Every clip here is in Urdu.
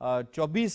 24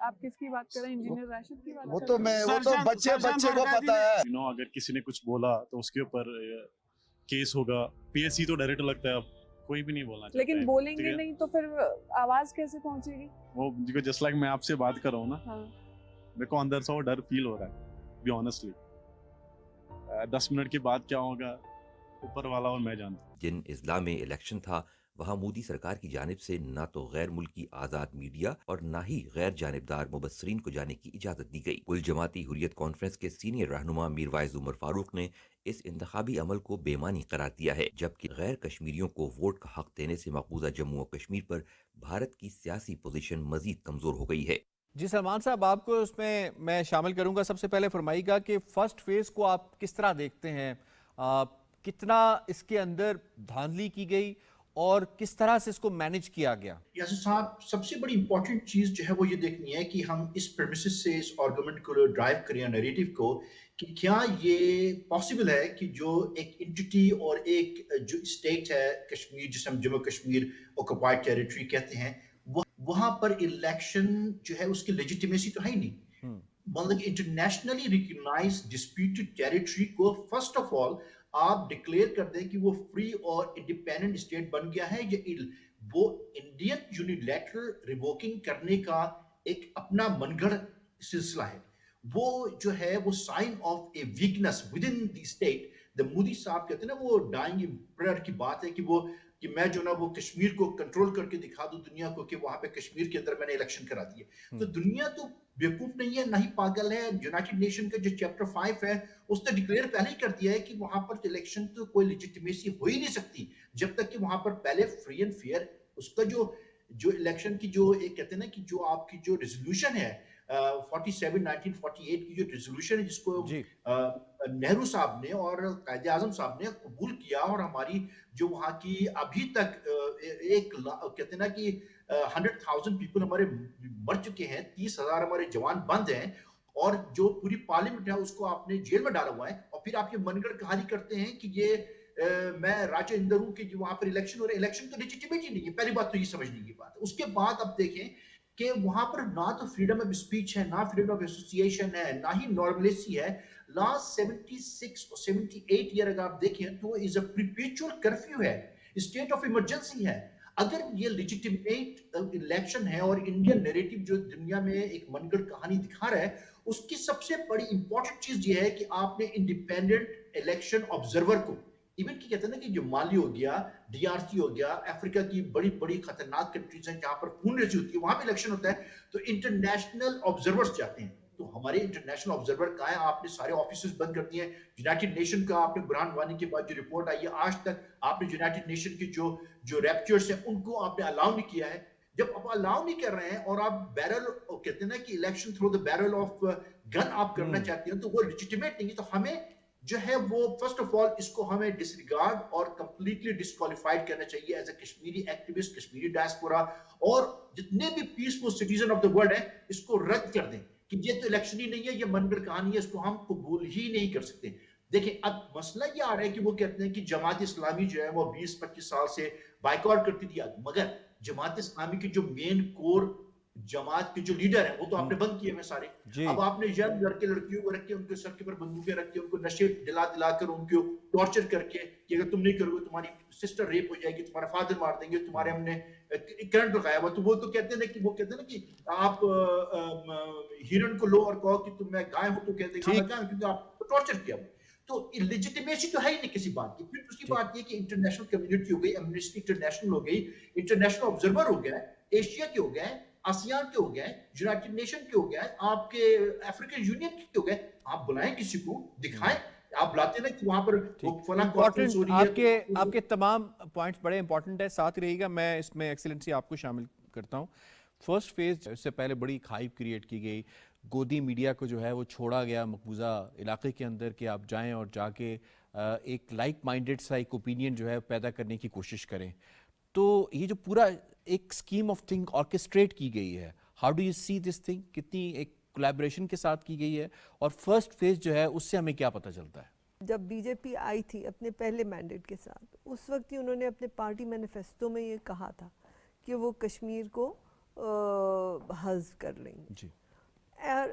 آپ کس کی بات کر رہے ہیں؟ انجینئر راشد کی بات وہ کر تو رہے ہیں؟ میں وہ تو بچے کو پتا ہے. اگر کسی نے کچھ بولا تو اس کے اوپر کیس ہوگا. پی ایس سی تو ڈائریکٹ لگتا ہے, اب کوئی بھی نہیں بولنا چاہتا لیکن ہے. بولیں ٹھیک گے ہے؟ نہیں تو پھر آواز کیسے پہنچے گی؟ وہ جسٹ لائک میں آپ سے بات کر رہا ہوں نا, ہاں میرے کو اندر سے وہ ڈر فیل ہو رہا ہے بی آنیسٹلی. 10 منٹ کے بعد کیا ہوگا اوپر والا اور میں جانتا ہوں. جن اضلاع میں الیکشن تھا وہاں مودی سرکار کی جانب سے نہ تو غیر ملکی آزاد میڈیا اور نہ ہی غیر جانبدار مبصرین کو جانے کی اجازت دی گئی. کل جماعتی حریت کانفرنس کے سینئر رہنما میر وائز عمر فاروق نے اس انتخابی عمل کو بے معنی قرار دیا ہے, جبکہ غیر کشمیریوں کو ووٹ کا حق دینے سے مقبوضہ جموں و کشمیر پر بھارت کی سیاسی پوزیشن مزید کمزور ہو گئی ہے. جی سلمان صاحب, آپ کو اس میں شامل کروں گا. سب سے پہلے فرمائیے گا کہ فرسٹ فیز کو آپ کس طرح دیکھتے ہیں, کتنا اس کے اندر دھاندلی کی گئی اور کس طرح سے اس کو مینج کیا گیا؟ یاسر صاحب, سب سے بڑی امپورٹنٹ چیز جو ہے وہ یہ دیکھنی ہے کہ ہم اس پریمیسز سے اس آرگومنٹ کو ڈرائیو کریں نیریٹو کو, کہ کیا یہ پاسبل ہے کہ جو ایک انٹیٹی اور ایک جو اسٹیٹ ہے کشمیر, جسے ہم جموں کشمیر آکوپائڈ ٹیریٹری کہتے ہیں, وہاں پر الیکشن جو ہے اس کی لیجیٹیمیسی تو ہے ہی نہیں. مطلب انٹرنیشنلی ریکگنائز ڈسپیوٹڈ ٹیریٹری کو فرسٹ آف آل آپ ڈکلیئر کر دیں کہ وہ فری اور انڈیپینڈنٹ اسٹیٹ بن گیا ہے, یا وہ انڈین یونیلیٹرل ریووکنگ کرنے کا ایک اپنا من گھڑ سلسلہ ہے. وہ جو ہے وہ sign of a weakness with in the state. Modi صاحب کہتے ہیں نا, وہ ڈائنگ امپرر کی بات ہے کہ میں جو نا وہ کشمیر کو کنٹرول کر کے دکھا دوں دنیا کو کہ وہاں پہ کشمیر کے اندر میں نے الیکشن کرا دیے. تو دنیا تو بیوقوف نہیں ہے, نہ ہی پاگل ہے. یونائٹڈ نیشن کا جو چیپٹر 5 ہے اس نے ڈکلیئر پہلے ہی کر دیا ہے کہ وہاں پر الیکشن تو کوئی لیجیٹیمیسی ہو ہی نہیں سکتی جب تک کہ وہاں پر پہلے فری اینڈ فیئر اس کا جو الیکشن کی جو ایک کہتے ہیں نا کہ جو آپ کی جو ریزولوشن ہے 1948 کی جو ریزولوشن ہے, جس کو نہرو صاحب نے اور قائد اعظم صاحب نے قبول کیا, اور ہماری جو وہاں کی ابھی تک ایک کہتے ہیں نا کہ 100,000 پیپل ہمارے مر چکے ہیں, 30,000 ہمارے جوان بند ہیں, اور جو پوری پارلیمنٹ ہے اس کو آپ نے جیل میں ڈالا ہوا ہے, اور پھر آپ یہ من گڑھ کہانی کرتے ہیں کہ یہ میں راجہ اندر ہوں کہ جو وہاں پر الیکشن ہو رہا ہے. الیکشن تو لیجیٹیمیٹ ہی نہیں ہے, پہلی بات تو یہ سمجھنے کی بات ہے. اس کے بعد اب دیکھیں کہ وہاں پر نہ تو فریڈم آف اسپیچ ہے, نہ فریڈم آف ایسوسی ایشن ہے, نہ ہی نارملیسی ہے. لاسٹ 76 اور 78 ایئر اگر آپ دیکھیں تو از اے پرپیچوئل کرفیو ہے, اسٹیٹ آف ایمرجنسی ہے. اگر یہ لیجیٹیمیٹ الیکشن ہے اور انڈین نیریٹو جو دنیا میں ایک من گڑھ کہانی دکھا رہا ہے, اس کی سب سے بڑی امپورٹنٹ چیز یہ ہے کہ آپ نے انڈیپینڈنٹ الیکشن آبزرور کو, ایون کی کہتے ہیں نا کہ جو مالی ہو گیا, ڈی آر سی ہو گیا, افریقہ کی بڑی بڑی خطرناک کنٹریز ہیں جہاں پر خون ریزی ہوتی ہے, وہاں پہ الیکشن ہوتا ہے تو انٹرنیشنل آبزرورز جاتے ہیں. تو ہمارے انٹرنیشنل آبزرور کہاں ہیں؟ آپ نے سارے آفیسز بند کر دیے ہیں. یونائٹڈ نیشن کا آپ نے برہان وانی کے بعد جو رپورٹ آئی ہے, آج تک آپ نے یونائٹڈ نیشن کے جو ریپچرز ہیں ان کو آپ نے الاؤ نہیں کیا ہے. جب آپ الاؤ نہیں کر رہے ہیں اور آپ بیرل کہتے ہیں نا کہ election through the barrel of gun آپ کرنا چاہتے ہیں, تو وہ لیجیٹیمیٹ نہیں ہے. تو ہمیں جو ہے وہ فرسٹ آف آل اس کو ہمیں ڈسریگارڈ اور کمپلیٹلی ڈسکوالیفائڈ کرنا چاہیے as a Kashmiri activist, Kashmiri diaspora, اور جتنے بھی peaceful citizen of the world ہیں اس کو رد کر دیں کہ یہ تو الیکشن ہی نہیں ہے, یہ من گڑھ کہانی ہے, اس کو ہم قبول ہی نہیں کر سکتے. دیکھیں اب مسئلہ یہ آ رہا ہے کہ وہ کہتے ہیں کہ جماعت اسلامی جو ہے وہ 20-25 سال سے بائیکاٹ کرتی تھی, مگر جماعت اسلامی کی جو مین کور جماعت کے جو لیڈر ہیں وہ تو آپ نے بند کیے ہوئے سارے. اب آپ نے ینگ لڑکے لڑکیوں کو رکھ کے ان کے سر کے پر بندوقیں رکھ کے ان کو نشے دلا کر ان کو ٹارچر کر کے کہ اگر تم نہیں کرو گے تمہاری سسٹر ریپ ہو جائے گی, تمہارا فادر مار دیں گے, تمہارے ہم نے کرنٹ لگایا ہوا. تو وہ تو کہتے ہیں کہ وہ کہتے ہیں نا کہ آپ ہرن کو لو اور کہو کہ تم میں گائے ہوں, تو کہتے ہیں میں گائے ہوں کیونکہ آپ کو ٹارچر کیا. تو لیجیٹیمیسی تو ہے ہی نہیں کسی بات کی. پھر دوسری بات یہ کہ انٹرنیشنل کمیونٹی ہو گئی, ایمنسٹی انٹرنیشنل ہو گئی, انٹرنیشنل آبزرور ہو گیا, ایشیا کے ہو گئے, آسیان کے ہو گئے, یونائٹڈ نیشن کے ہو گئے, آپ کے افریقن یونین کے ہو گئے. آپ بلائیں کسی کو, دکھائیں, آپ بلاتے نا کہ وہاں پر فلاں کانفرنس ہو رہی ہے. آپ کے تمام پوائنٹس بڑے امپورٹنٹ ہیں, ساتھ رہیے گا. میں اس میں ایکسلنسی آپ کو شامل کرتا ہوں. فرسٹ فیز اس سے پہلے بڑی ہائپ کریٹ کی گئی, گودی میڈیا کو جو ہے وہ چھوڑا گیا مقبوضہ علاقے کے اندر کہ آپ جائیں اور جا کے ایک لائک مائنڈڈ سا ایک اوپینین جو ہے پیدا کرنے کی کوشش کریں. تو یہ جو پورا ایک اسکیم آف تھنگ آرکسٹریٹ کی گئی ہے, how do you see this thing, کتنی ایک کولیبریشن کے ساتھ کی گئی ہے, اور فرسٹ فیز جو ہے اس سے ہمیں کیا پتہ چلتا ہے؟ جب بی جے پی آئی تھی اپنے پہلے مینڈیٹ کے ساتھ, اس وقت ہی انہوں نے اپنے پارٹی مینیفیسٹو میں یہ کہا تھا کہ وہ کشمیر کو حذف کر لیں گے.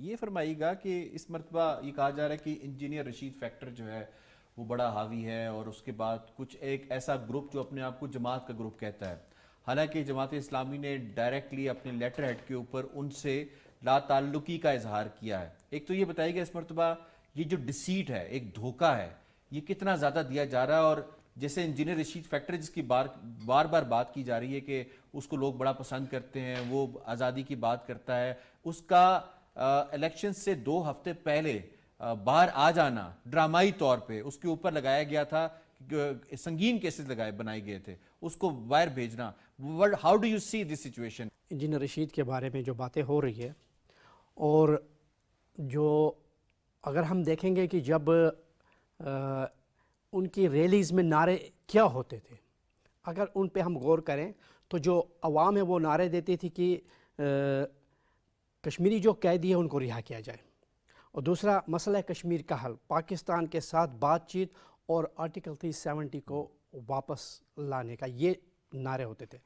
یہ فرمائیے گا کہ اس مرتبہ یہ کہا جا رہا ہے کہ انجینئر رشید فیکٹر جو ہے وہ بڑا حاوی ہے، اور اس کے بعد کچھ ایک ایسا گروپ جو اپنے آپ کو جماعت کا گروپ کہتا ہے، حالانکہ جماعت اسلامی نے ڈائریکٹلی اپنے لیٹر ہیڈ کے اوپر ان سے لا تعلقی کا اظہار کیا ہے. ایک تو یہ بتائیے گا اس مرتبہ یہ جو ڈسیٹ ہے، ایک دھوکہ ہے، یہ کتنا زیادہ دیا جا رہا ہے؟ اور جیسے انجینئر رشید فیکٹر جس کی بار بار بات کی جا رہی ہے کہ اس کو لوگ بڑا پسند کرتے ہیں، وہ آزادی کی بات کرتا ہے، اس کا الیکشن سے 2 ہفتے پہلے باہر آ جانا ڈرامائی طور پہ اس کے اوپر لگایا گیا تھا، سنگین کیسز بنائے گئے تھے، اس کو باہر بھیجنا. How do you see this situation? Engineer Rashid کے بارے میں جو باتیں ہو رہی ہے، اور جو اگر ہم دیکھیں گے کہ جب ان کی ریلیز میں نعرے کیا ہوتے تھے، اگر ان پہ ہم غور کریں تو جو عوام ہے وہ نعرے دیتی تھی کہ کشمیری جو قیدی ہے ان کو رہا کیا جائے، اور دوسرا مسئلہ کشمیر کا حل، پاکستان کے ساتھ بات چیت اور آرٹیکل 370 کو واپس لانے کا، یہ نعرے ہوتے تھے.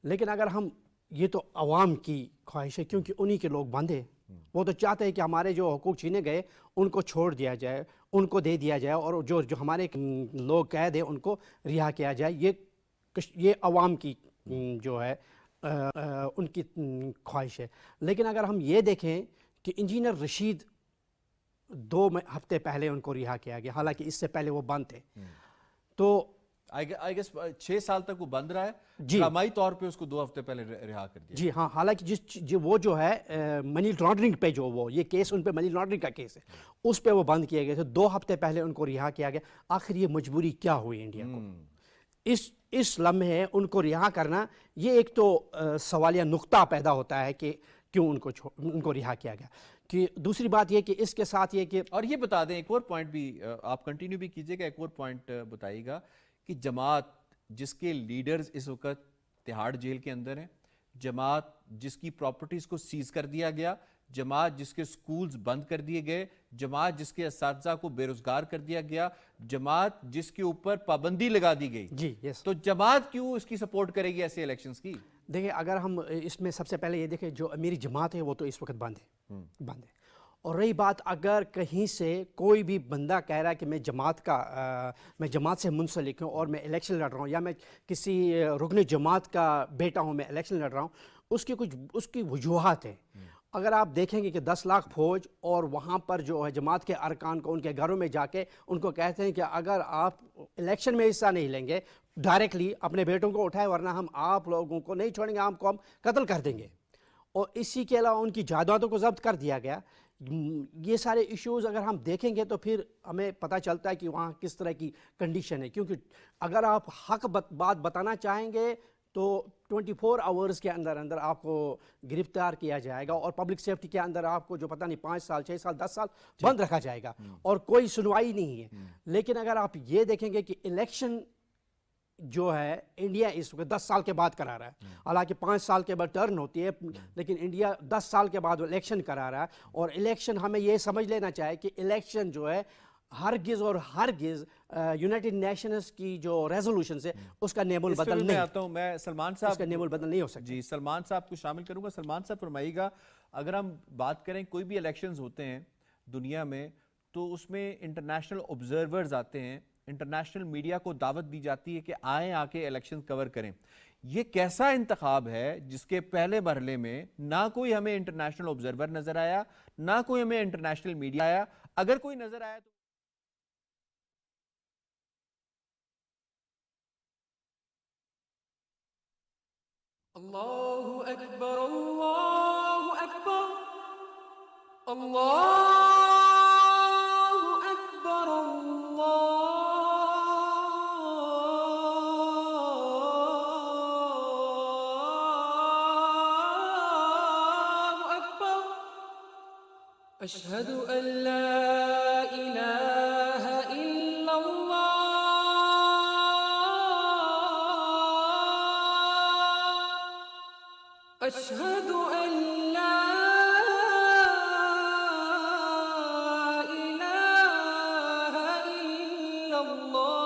لیکن اگر ہم، یہ تو عوام کی خواہش ہے کیونکہ انہی کے لوگ باندھے، وہ تو چاہتے ہیں کہ ہمارے جو حقوق چھینے گئے ان کو چھوڑ دیا جائے، ان کو دے دیا جائے، اور جو ہمارے لوگ قید ہیں ان کو رہا کیا جائے. یہ عوام کی جو ہے ان کی خواہش ہے. لیکن اگر ہم یہ دیکھیں کہ انجینئر رشید 2 ہفتے پہلے ان کو رہا کیا گیا، حالانکہ اس سے پہلے وہ بند تھے، تو آئی گیس 6 سال تک وہ بند رہا ہے، ڈرامائی طور پہ اس کو 2 ہفتے پہلے رہا کر دیا. جی ہاں، حالانکہ وہ جو ہے منی لانڈرنگ پہ جو وہ یہ کیس ان پہ منی لانڈرنگ کا کیس ہے، اس پہ وہ بند کیے گئے تھے. 2 ہفتے پہلے ان کو رہا کیا گیا. آخر یہ مجبوری کیا ہوئی انڈیا کو اس لمحے ان کو رہا کرنا؟ یہ ایک تو سوالیہ نقطہ پیدا ہوتا ہے کہ کیوں ان کو رہا کیا گیا. کہ دوسری بات یہ کہ اس کے ساتھ یہ کہ، اور یہ بتا دیں ایک اور پوائنٹ بھی آپ کنٹینیو بھی کیجئے گا، ایک اور پوائنٹ بتائیے گا کہ جماعت جس کے لیڈرز اس وقت تہاڑ جیل کے اندر ہیں، جماعت جس کی پراپرٹیز کو سیز کر دیا گیا، جماعت جس کے سکولز بند کر دیے گئے، جماعت جس کے اساتذہ کو بے روزگار کر دیا گیا، جماعت جس کے اوپر پابندی لگا دی گئی، جی یس، تو جماعت کیوں اس کی سپورٹ کرے گی ایسے الیکشنز کی؟ دیکھیں اگر ہم اس میں سب سے پہلے یہ دیکھیں، جو میری جماعت ہے وہ تو اس وقت بند ہے. اور رہی بات اگر کہیں سے کوئی بھی بندہ کہہ رہا ہے کہ میں جماعت سے منسلک ہوں اور میں الیکشن لڑ رہا ہوں، یا میں کسی رکن جماعت کا بیٹا ہوں، میں الیکشن لڑ رہا ہوں، اس کی وجوہات ہیں. اگر آپ دیکھیں گے کہ 10 لاکھ فوج، اور وہاں پر جو ہے جماعت کے ارکان کو ان کے گھروں میں جا کے ان کو کہتے ہیں کہ اگر آپ الیکشن میں حصہ نہیں لیں گے، ڈائریکٹلی اپنے بیٹوں کو اٹھائے ورنہ ہم آپ لوگوں کو نہیں چھوڑیں گے، آپ کو ہم قتل کر دیں گے. اور اسی کے علاوہ ان کی جائیدادوں کو ضبط کر دیا گیا. یہ سارے ایشوز اگر ہم دیکھیں گے تو پھر ہمیں پتہ چلتا ہے کہ وہاں کس طرح کی کنڈیشن ہے. کیونکہ اگر آپ حق بات بتانا چاہیں گے تو 24 آورز کے اندر آپ کو گرفتار کیا جائے گا، اور پبلک سیفٹی کے اندر آپ کو جو پتہ نہیں 5 سال 6 سال 10 سال بند رکھا جائے گا، اور کوئی سنوائی نہیں ہے. لیکن اگر آپ یہ دیکھیں گے کہ الیکشن جو ہے انڈیا اس وقت 10 سال کے بعد کرا رہا ہے، حالانکہ 5 سال کے بعد ٹرن ہوتی ہے، لیکن انڈیا 10 سال کے بعد الیکشن کرا رہا ہے. اور الیکشن ہمیں یہ سمجھ لینا چاہے کہ الیکشن جو ہے ہرگز یونائٹڈ نیشنز کی جو ریزولوشنز ہے اس کا نیم البدل نہیں. آتا ہوں میں سلمان صاحب، اس کا نیم البدل نہیں ہو سکتا. جی سلمان صاحب کو شامل کروں گا. سلمان صاحب فرمائیے گا، اگر ہم بات کریں کوئی بھی الیکشنز ہوتے ہیں دنیا میں تو اس میں انٹرنیشنل آبزرورز آتے ہیں، انٹرنیشنل میڈیا کو دعوت دی جاتی ہے کہ آئیں آ کے الیکشن کور کریں. یہ کیسا انتخاب ہے جس کے پہلے مرحلے میں نہ کوئی ہمیں انٹرنیشنل آبزرور نظر آیا، نہ کوئی ہمیں انٹرنیشنل میڈیا آیا، اگر کوئی نظر آیا تو اللہ اکبر اللہ اکبر اللہ اکبر اللہ اکبر اشہد ان لا الہ الا اللہ اشہد ان لا الہ الا اللہ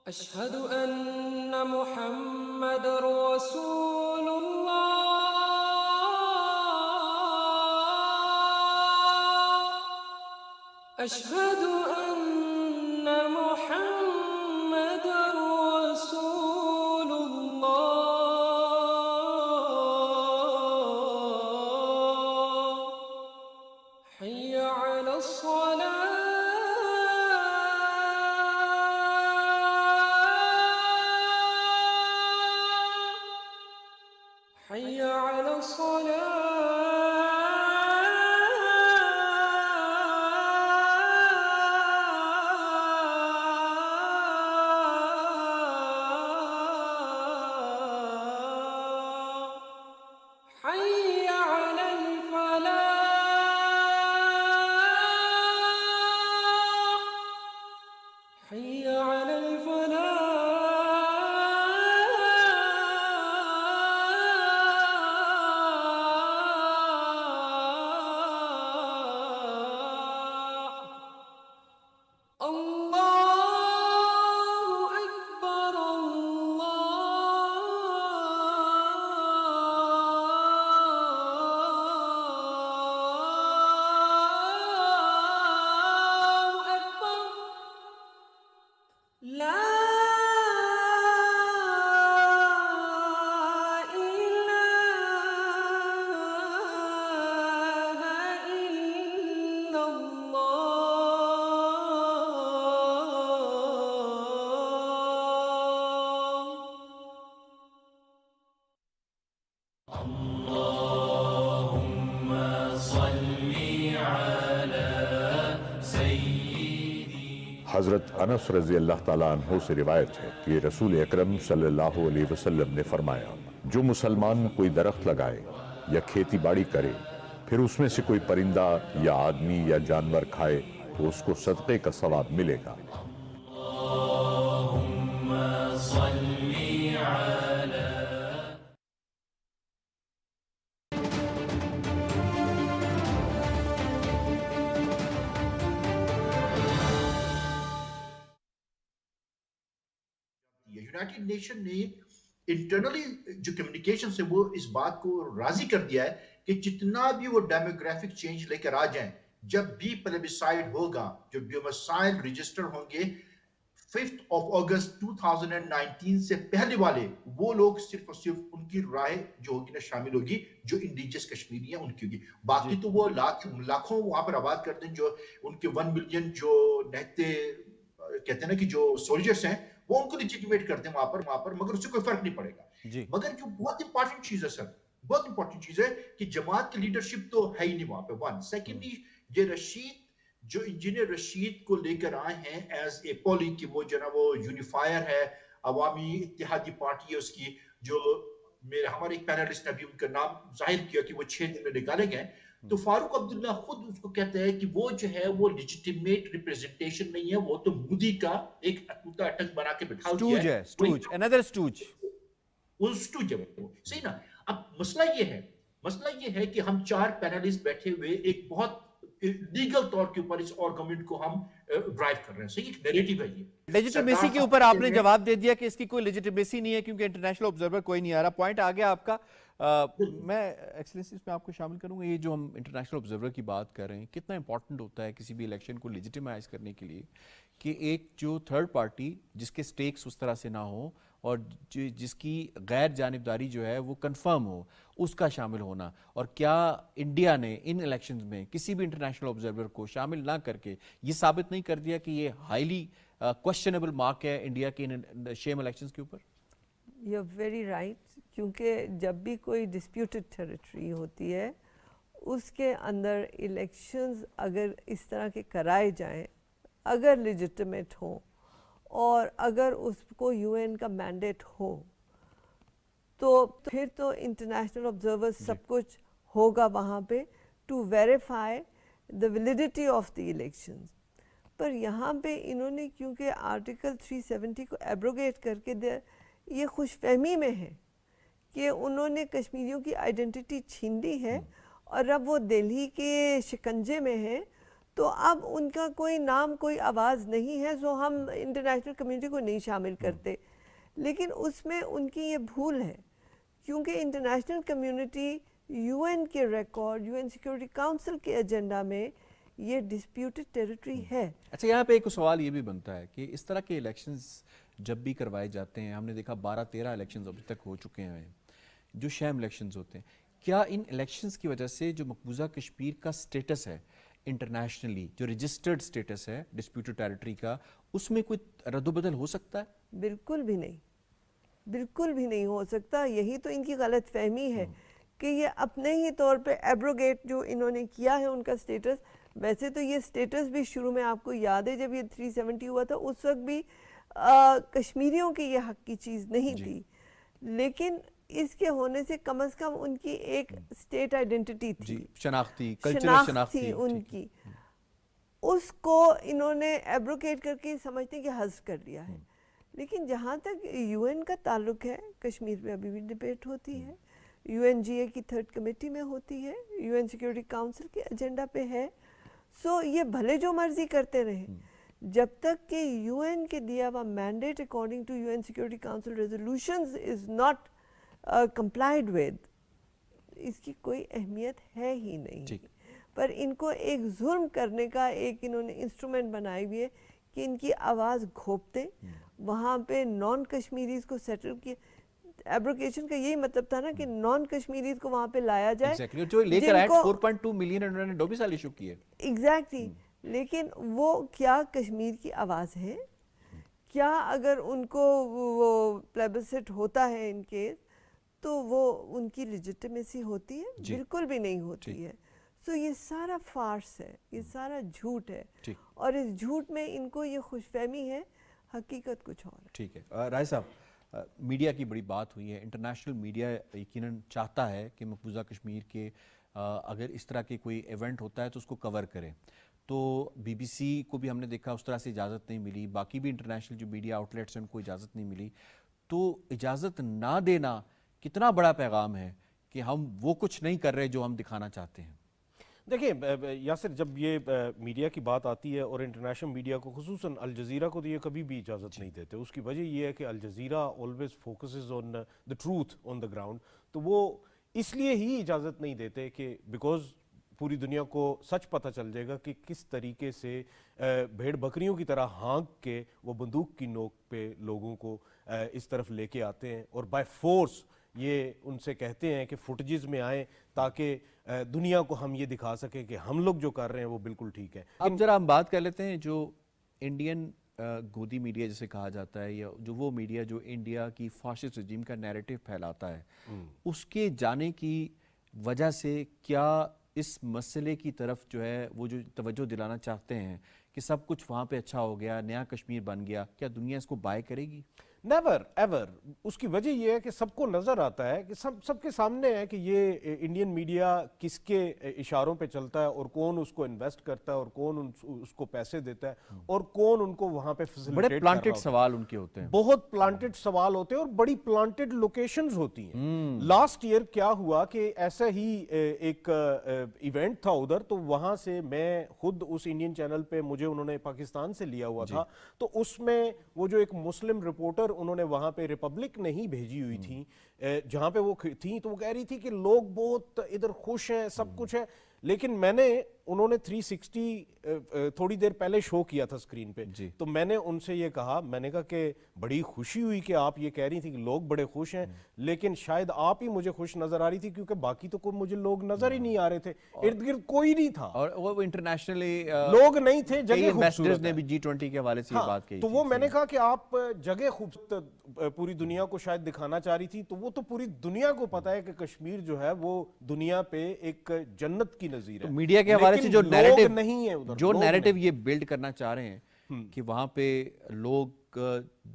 اشہد ان محمد رسول اللہ أشهد أن محمد رسول الله حي على الصلاة حي على الصلاة حي على الفلاح حي على الفلاح الله أكبر الله أكبر لا إله إلا الله حضرت انس رضی اللہ تعالیٰ عنہ سے روایت ہے کہ رسول اکرم صلی اللہ علیہ وسلم نے فرمایا جو مسلمان کوئی درخت لگائے یا کھیتی باڑی کرے پھر اس میں سے کوئی پرندہ یا آدمی یا جانور کھائے تو اس کو صدقے کا ثواب ملے گا۔ یونائٹڈ نیشن نے انٹرنلی جو کمیونیکیشن سے وہ اس بات کو راضی کر دیا ہے کہ جتنا بھی وہ ڈیموگرافک چینج لے کر آ جائیں، جب بھی پلیبیسائڈ ہوگا، جو ڈومیسائل رجسٹر ہوں گے 5 اگست 2019 سے پہلے والے، وہ لوگ صرف اور صرف ان کی رائے جو ہوگی نا شامل ہوگی جو انڈیجس کشمیری ہیں ان کی ہوگی، باقی تو وہ لاکھوں وہاں پر آباد کرتے ہیں، جو ان کے 1 ملین جو نہتے کہتے ہیں نا کہ جو سولجرز ہیں وہ ان کو لیجیٹیمیٹ کرتے ہیں وہاں پر، مگر اس سے کوئی فرق نہیں پڑے گا۔ مگر جو بہت امپورٹنٹ چیز ہے سر، بہت امپورٹنٹ چیز ہے کہ جماعت کی لیڈرشپ تو ہے ہی نہیں وہاں پہ، ون سیکنڈلی یہ رشید جو انجینئر رشید کو لے کر آئے ہیں ایز اے پولی کہ وہ جو نا وہ یونیفائر ہے، عوامی اتحادی پارٹی ہے اس کی، جو ہمارے ایک پینلسٹ نے ابھی ان کا نام ظاہر کیا کہ وہ 6 دن میں نکالے گئے، تو فاروق عبداللہ خود اس کو کہتا ہے کہ وہ جو ہے وہ لیجیٹیمیٹ ریپریزنٹیشن نہیں ہے، وہ تو مودی کا ایک اٹوٹا اٹک بنا کے بٹھا دیا ہے، سٹوج انادر سٹوج، وہ سٹوج ہے وہ، صحیح نا۔ اب مسئلہ یہ ہے کہ ہم 4 پینلسٹ بیٹھے ہوئے ایک بہت لیگل طور کے اوپر اس آرگومنٹ کو ہم ڈرائیو کر رہے ہیں، صحیح نیریٹو ہے یہ۔ لیجیٹیمیسی کے اوپر آپ نے جواب دے دیا کہ اس کی کوئی لیجیٹیمیسی نہیں ہے کیونکہ انٹرنیشنل آبزرور کوئی نہیں آ رہا، پوائنٹ آ گیا آپ کا۔ میں ایکسلنسی اس میں آپ کو شامل کروں گا، یہ جو ہم انٹرنیشنل آبزرور کی بات کر رہے ہیں کتنا امپورٹنٹ ہوتا ہے کسی بھی الیکشن کو لیجیٹیمائز کرنے کے لیے کہ ایک جو تھرڈ پارٹی جس کے سٹیکس اس طرح سے نہ ہوں اور جس کی غیر جانبداری جو ہے وہ کنفرم ہو، اس کا شامل ہونا، اور کیا انڈیا نے ان الیکشنز میں کسی بھی انٹرنیشنل آبزرور کو شامل نہ کر کے یہ ثابت نہیں کر دیا کہ یہ ہائیلی کوشچنیبل مارک ہے انڈیا کے شیم الیکشنز کے اوپر؟ یو آر ویری رائٹ، کیونکہ جب بھی کوئی ڈسپیوٹڈ ٹیریٹری ہوتی ہے اس کے اندر الیکشنز اگر اس طرح کے کرائے جائیں، اگر لیجیٹمیٹ ہوں اور اگر اس کو یو این کا مینڈیٹ ہو تو پھر تو انٹرنیشنل آبزرورز سب کچھ ہوگا وہاں پہ to verify the validity of the elections. پر یہاں پہ انہوں نے کیونکہ آرٹیکل 370 کو ایبروگیٹ کر کے یہ خوش فہمی میں ہے کہ انہوں نے کشمیریوں کی آئیڈینٹی چھین لی ہے اور اب وہ دہلی کے شکنجے میں ہیں، تو اب ان کا کوئی نام کوئی آواز نہیں ہے، سو ہم انٹرنیشنل کمیونٹی کو نہیں شامل کرتے۔ لیکن اس میں ان کی یہ بھول ہے، کیونکہ انٹرنیشنل کمیونٹی یو این کے record, U N security council کے ایجنڈا میں یہ ڈسپیوٹڈ ٹیریٹری ہے. اچھا یہاں پہ ایک سوال یہ بھی بنتا ہے کہ اس طرح کے الیکشنز جب بھی کروائے جاتے ہیں, ہم نے دیکھا 12-13 الیکشنز ابھی تک ہو چکے ہیں جو شام الیکشنز ہوتے ہیں, کیا ان الیکشنز کی وجہ سے جو مقبوضہ کشمیر کا سٹیٹس ہے انٹرنیشنلی, جو رجسٹرڈ سٹیٹس ہے ڈسپیوٹڈ ٹیریٹری کا, اس میں کوئی رد و بدل ہو سکتا ہے؟ بالکل بھی نہیں, بالکل بھی نہیں ہو سکتا. یہی تو ان کی غلط فہمی ہے کہ یہ اپنے ہی طور پہ ایبروگیٹ جو انہوں نے کیا ہے ان کا سٹیٹس. ویسے تو یہ سٹیٹس بھی شروع میں آپ کو یاد ہے جب یہ 370 ہوا تھا اس وقت بھی کشمیریوں کی یہ حق کی چیز نہیں تھی, لیکن اس کے ہونے سے کم از کم ان کی ایک سٹیٹ آئیڈینٹی تھی, شناختی, کلچرل شناختی ان کی, اس کو انہوں نے ایبروگیٹ کر کے سمجھتے کہ حذف کر لیا ہے. لیکن جہاں تک یو این کا تعلق ہے, کشمیر میں ابھی بھی ڈبیٹ ہوتی ہے, یو این جی اے کی 3rd کمیٹی میں ہوتی ہے, یو این سیکیورٹی کاؤنسل کے ایجنڈا پہ ہے. سو یہ بھلے جو مرضی کرتے رہیں, جب تک کہ یو این کے دیا ہوا mandate according to U N security council resolutions is not complied with, اس کی کوئی اہمیت ہے ہی نہیں. پر ان کو ایک ظلم کرنے کا ایک انہوں نے انسٹرومنٹ بنائی ہوئی ہے کہ ان کی آواز گھوپ دیں, وہاں پہ نان کشمیریز کو سیٹل کیا. ایبروگیشن کا یہی مطلب تھا نا کہ نان کشمیریز کو وہاں پہ لایا جائے, جو لے کر آئے 4.2 ملین انہوں نے 2 سال ایشو کیے. ایگزیکٹلی, لیکن وہ کیا کشمیر کی آواز ہے؟ کیا اگر ان کو وہ پلیبسٹ ہوتا ہے ان کیس تو وہ ان کی لیجٹمیسی ہوتی ہے؟ بالکل بھی نہیں ہوتی ہے. سو یہ سارا فارس ہے, یہ سارا جھوٹ ہے, اور اس جھوٹ میں ان کو یہ خوش فہمی ہے, حقیقت کچھ اور ہے. ٹھیک ہے رائے صاحب, میڈیا کی بڑی بات ہوئی ہے, انٹرنیشنل میڈیا یقیناً چاہتا ہے کہ مقبوضہ کشمیر کے اگر اس طرح کے کوئی ایونٹ ہوتا ہے تو اس کو کور کریں. تو بی بی سی کو بھی ہم نے دیکھا اس طرح سے اجازت نہیں ملی, باقی بھی انٹرنیشنل جو میڈیا آؤٹ لیٹس ہیں ان کو اجازت نہیں ملی. تو اجازت نہ دینا کتنا بڑا پیغام ہے کہ ہم وہ کچھ نہیں کر رہے جو ہم دکھانا چاہتے ہیں. دیکھیں یاسر, جب یہ میڈیا کی بات آتی ہے اور انٹرنیشنل میڈیا کو, خصوصاً الجزیرہ کو, تو یہ کبھی بھی اجازت نہیں دیتے. اس کی وجہ یہ ہے کہ Al Jazeera always focuses on the truth on the ground. تو وہ اس لیے ہی اجازت نہیں دیتے کہ بیکاز پوری دنیا کو سچ پتہ چل جائے گا کہ کس طریقے سے بھیڑ بکریوں کی طرح ہانک کے وہ بندوق کی نوک پہ لوگوں کو اس طرف لے کے آتے ہیں, اور بائی فورس یہ ان سے کہتے ہیں کہ فوٹیجز میں آئیں تاکہ دنیا کو ہم یہ دکھا سکیں کہ ہم لوگ جو کر رہے ہیں وہ بالکل ٹھیک ہے. اب ذرا ہم بات کر لیتے ہیں جو انڈین گودی میڈیا جسے کہا جاتا ہے, یا جو وہ میڈیا جو انڈیا کی فاشسٹ رجیم کا نیریٹو پھیلاتا ہے, اس کے جانے کی وجہ سے کیا اس مسئلے کی طرف جو ہے وہ جو توجہ دلانا چاہتے ہیں کہ سب کچھ وہاں پہ اچھا ہو گیا, نیا کشمیر بن گیا, کیا دنیا اس کو بائی کرے گی؟ Never ever. اس کی وجہ یہ ہے کہ سب کو نظر آتا ہے کہ سب کے سامنے ہے کہ یہ انڈین میڈیا کس کے اشاروں پہ چلتا ہے, اور کون اس کو انویسٹ کرتا ہے, اور کون اس کو پیسے دیتا ہے, اور کون ان کو وہاں پہ فیسیلیٹیٹ کر رہا ہوتا ہے. بڑے پلانٹڈ سوال ان کے ہوتے ہیں, بہت پلانٹڈ سوال ہوتے ہیں, اور بڑی پلانٹڈ لوکیشنز ہوتی ہیں. لاسٹ ایئر کیا ہوا کہ ایسا ہی ایک ایونٹ تھا ادھر, تو وہاں سے میں خود اس انڈین چینل پہ, مجھے انہوں نے پاکستان سے لیا ہوا تھا, تو اس میں وہ جو ایک مسلم رپورٹر انہوں نے وہاں پہ ریپبلک نہیں بھیجی ہوئی تھی جہاں پہ وہ تھیں, تو وہ کہہ رہی تھی کہ لوگ بہت ادھر خوش ہیں, سب کچھ ہے. لیکن میں نے, انہوں نے 360 تھوڑی دیر پہلے شو کیا تھا سکرین پہ, تو میں نے ان سے یہ کہا, میں نے کہا کہ بڑی خوشی ہوئی کہ آپ یہ کہہ رہی تھی کہ لوگ بڑے خوش ہیں, لیکن شاید آپ ہی مجھے خوش نظر آ رہی تھی, کیونکہ باقی تو کوئی مجھے لوگ نظر ہی نہیں آ رہے تھے, ارد گرد کوئی نہیں تھا, اور وہ انٹرنیشنلی لوگ نہیں تھے. جگہ خوبصورت نے بھی G20 کے حوالے سے یہ بات کہی, تو وہ میں نے کہا کہ آپ جگہ خوبصورت پوری دنیا کو شاید دکھانا چاہ رہی تھی, تو وہ تو پوری دنیا کو پتا ہے کہ کشمیر جو ہے وہ دنیا پہ ایک جنت کی نظیر ہے. میڈیا کے حوالے سے جو نیریٹو یہ بلڈ کرنا چاہ رہے ہیں کہ وہاں پہ لوگ